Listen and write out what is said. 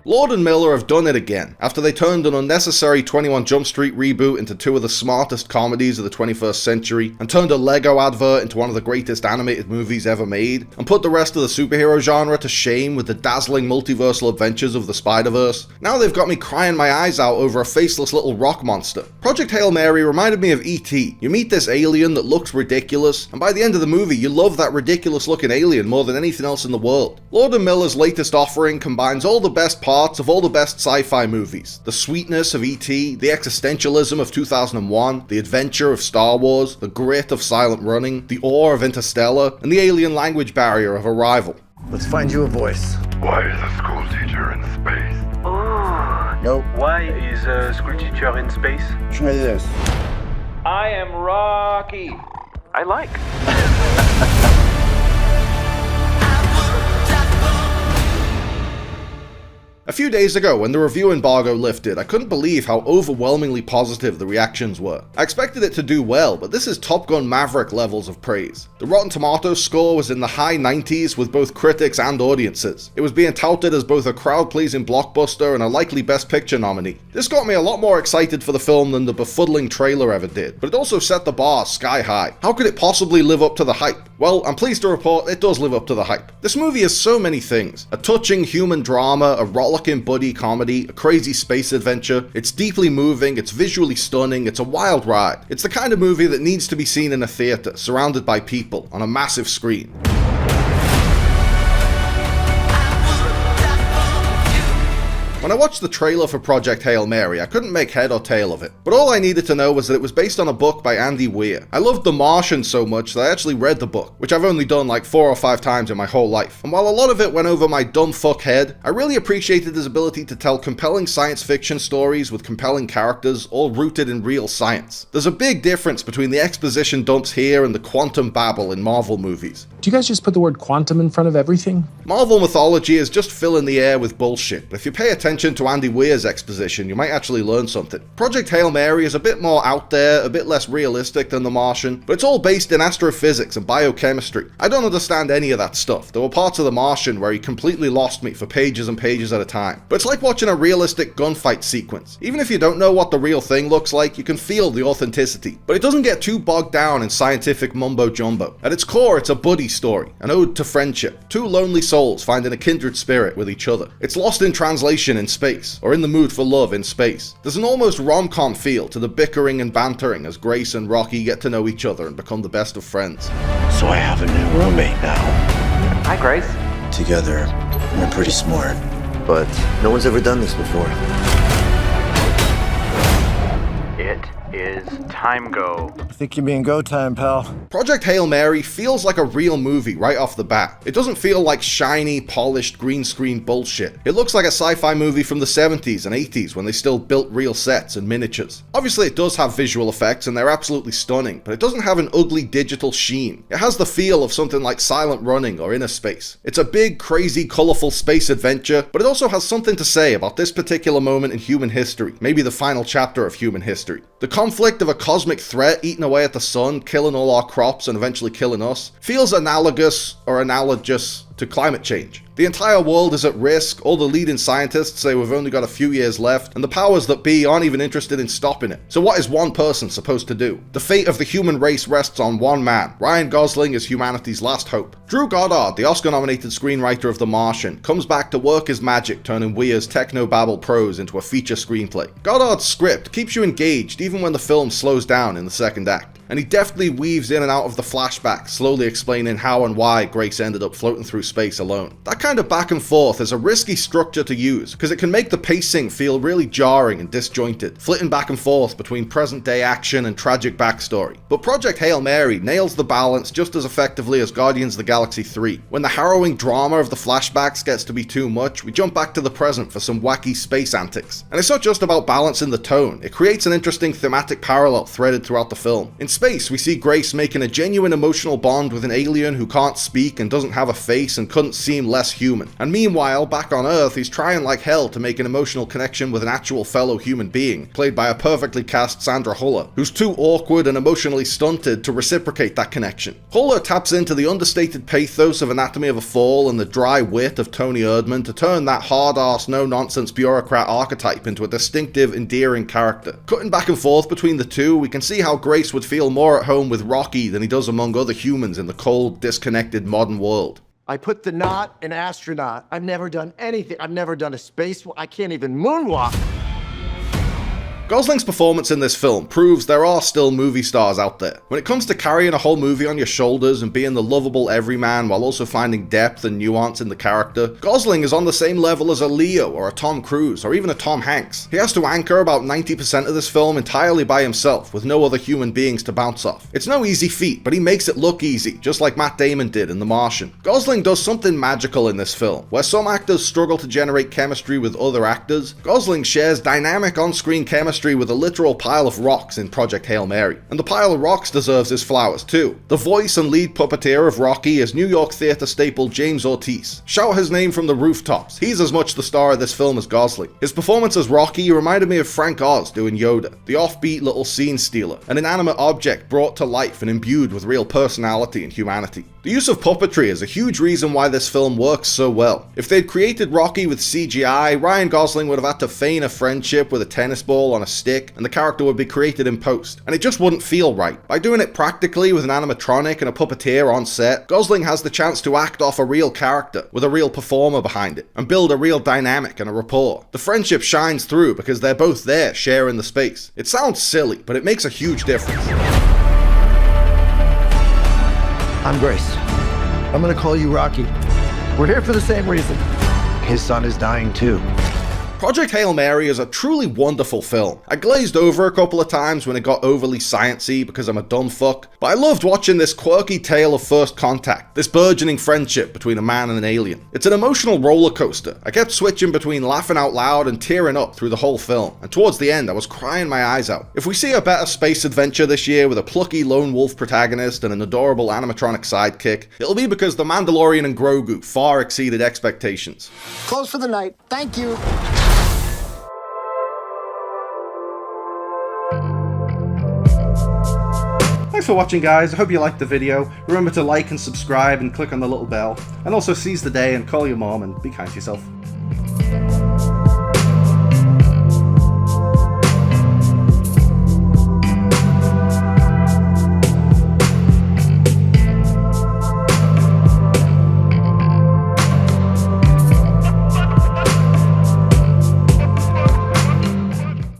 Lord and Miller have done it again, after they turned an unnecessary 21 Jump Street reboot into two of the smartest comedies of the 21st century, and turned a Lego advert into one of the greatest animated movies ever made, and put the rest of the superhero genre to shame with the dazzling multiversal adventures of the Spider-Verse. Now they've got me crying my eyes out over a faceless little rock monster. Project Hail Mary reminded me of E.T. You meet this alien that looks ridiculous, and by the end of the movie you love that ridiculous looking alien more than anything else in the world. Lord and Miller's latest offering combines all the best parts of all the best sci-fi movies. The sweetness of E.T., the existentialism of 2001, the adventure of Star Wars, the grit of Silent Running, the awe of Interstellar, and the alien language barrier of Arrival. Let's find you a voice. Why is a school teacher in space? Oh. Nope. Why is a school teacher in space? Try this. I am Rocky. I like. A few days ago, when the review embargo lifted, I couldn't believe how overwhelmingly positive the reactions were. I expected it to do well, but this is Top Gun Maverick levels of praise. The Rotten Tomatoes score was in the high 90s with both critics and audiences. It was being touted as both a crowd-pleasing blockbuster and a likely Best Picture nominee. This got me a lot more excited for the film than the befuddling trailer ever did, but it also set the bar sky high. How could it possibly live up to the hype? Well, I'm pleased to report it does live up to the hype. This movie is so many things. A touching human drama, a rollicking buddy comedy, a crazy space adventure. It's deeply moving, it's visually stunning, it's a wild ride. It's the kind of movie that needs to be seen in a theater, surrounded by people, on a massive screen. When I watched the trailer for Project Hail Mary, I couldn't make head or tail of it. But all I needed to know was that it was based on a book by Andy Weir. I loved The Martian so much that I actually read the book, which I've only done like 4 or 5 times in my whole life. And while a lot of it went over my dumb fuck head, I really appreciated his ability to tell compelling science fiction stories with compelling characters, all rooted in real science. There's a big difference between the exposition dumps here and the quantum babble in Marvel movies. Do you guys just put the word quantum in front of everything? Marvel mythology is just filling the air with bullshit, but if you pay attention to Andy Weir's exposition, you might actually learn something. Project Hail Mary is a bit more out there, a bit less realistic than The Martian, but it's all based in astrophysics and biochemistry. I don't understand any of that stuff. There were parts of The Martian where he completely lost me for pages and pages at a time. But it's like watching a realistic gunfight sequence. Even if you don't know what the real thing looks like, you can feel the authenticity. But it doesn't get too bogged down in scientific mumbo-jumbo. At its core, it's a buddy story, an ode to friendship. Two lonely souls finding a kindred spirit with each other. It's lost in translation in space, or in the mood for love in space. There's an almost rom-com feel to the bickering and bantering as Grace and Rocky get to know each other and become the best of friends. So I have a new roommate now. Hi, Grace. Together, we're pretty smart. But no one's ever done this before. It is time go. I think you mean go time, pal. Project Hail Mary feels like a real movie right off the bat. It doesn't feel like shiny, polished green screen bullshit. It looks like a sci-fi movie from the 70s and 80s when they still built real sets and miniatures. Obviously it does have visual effects and they're absolutely stunning, but it doesn't have an ugly digital sheen. It has the feel of something like Silent Running or Inner Space. It's a big, crazy, colourful space adventure, but it also has something to say about this particular moment in human history, maybe the final chapter of human history. The conflict of a cosmic threat eating away at the sun, killing all our crops and eventually killing us, feels analogous or analogous to climate change. The entire world is at risk, all the leading scientists say we've only got a few years left, and the powers that be aren't even interested in stopping it. So what is one person supposed to do? The fate of the human race rests on one man. Ryan Gosling is humanity's last hope. Drew Goddard, the Oscar-nominated screenwriter of The Martian, comes back to work his magic turning Weir's technobabble prose into a feature screenplay. Goddard's script keeps you engaged even when the film slows down in the second act. And he deftly weaves in and out of the flashback, slowly explaining how and why Grace ended up floating through space alone. That kind of back and forth is a risky structure to use, because it can make the pacing feel really jarring and disjointed, flitting back and forth between present-day action and tragic backstory. But Project Hail Mary nails the balance just as effectively as Guardians of the Galaxy 3. When the harrowing drama of the flashbacks gets to be too much, we jump back to the present for some wacky space antics. And it's not just about balancing the tone, it creates an interesting thematic parallel threaded throughout the film. In space, we see Grace making a genuine emotional bond with an alien who can't speak and doesn't have a face and couldn't seem less human. And meanwhile, back on Earth, he's trying like hell to make an emotional connection with an actual fellow human being, played by a perfectly cast Sandra Huller, who's too awkward and emotionally stunted to reciprocate that connection. Huller taps into the understated pathos of Anatomy of a Fall and the dry wit of Tony Erdmann to turn that hard-ass, no-nonsense bureaucrat archetype into a distinctive, endearing character. Cutting back and forth between the two, we can see how Grace would feel more at home with Rocky than he does among other humans in the cold, disconnected modern world. I put the knot in astronaut. I've never done anything. I've never done a space. I can't even moonwalk. Gosling's performance in this film proves there are still movie stars out there. When it comes to carrying a whole movie on your shoulders and being the lovable everyman while also finding depth and nuance in the character, Gosling is on the same level as a Leo or a Tom Cruise or even a Tom Hanks. He has to anchor about 90% of this film entirely by himself with no other human beings to bounce off. It's no easy feat, but he makes it look easy, just like Matt Damon did in The Martian. Gosling does something magical in this film. Where some actors struggle to generate chemistry with other actors, Gosling shares dynamic on-screen chemistry with a literal pile of rocks in Project Hail Mary. And the pile of rocks deserves his flowers too. The voice and lead puppeteer of Rocky is New York theater staple James Ortiz. Shout his name from the rooftops. He's as much the star of this film as Gosling. His performance as Rocky reminded me of Frank Oz doing Yoda, the offbeat little scene stealer, an inanimate object brought to life and imbued with real personality and humanity. The use of puppetry is a huge reason why this film works so well. If they'd created Rocky with CGI, Ryan Gosling would have had to feign a friendship with a tennis ball on a stick, and the character would be created in post, and it just wouldn't feel right. By doing it practically with an animatronic and a puppeteer on set, Gosling has the chance to act off a real character, with a real performer behind it, and build a real dynamic and a rapport. The friendship shines through because they're both there sharing the space. It sounds silly, but it makes a huge difference. I'm Grace. I'm gonna call you Rocky. We're here for the same reason. His son is dying too. Project Hail Mary is a truly wonderful film. I glazed over a couple of times when it got overly sciencey because I'm a dumb fuck, but I loved watching this quirky tale of first contact, this burgeoning friendship between a man and an alien. It's an emotional roller coaster. I kept switching between laughing out loud and tearing up through the whole film, and towards the end I was crying my eyes out. If we see a better space adventure this year with a plucky lone wolf protagonist and an adorable animatronic sidekick, it'll be because The Mandalorian and Grogu far exceeded expectations. Close for the night. Thank you. Thanks for watching, guys. I hope you liked the video. Remember to like and subscribe and click on the little bell. And also seize the day and call your mom and be kind to yourself.